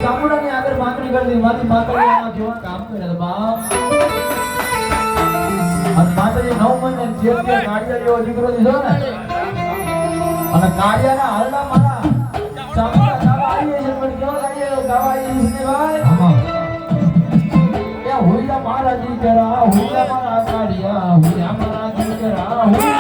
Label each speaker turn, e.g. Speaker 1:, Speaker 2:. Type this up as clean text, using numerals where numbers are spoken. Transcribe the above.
Speaker 1: ચામુંડાની આગળ માંગણી કરી દીધી મારી માતાજી આમાં કેવા કામ કરે બાપ અને માતાજી 9 મહિને જે કાળિયા જેવો દીકરો દીધો ને અને કાળિયાના હાલના મારા ચામુંડા ગાવા આવી છે પણ કેવા કાળિયા ગાવા આવી છે ભાઈ એ હોઈલા મારા દીકરા હોઈલા મારા કાળિયા હોઈલા મારા દીકરા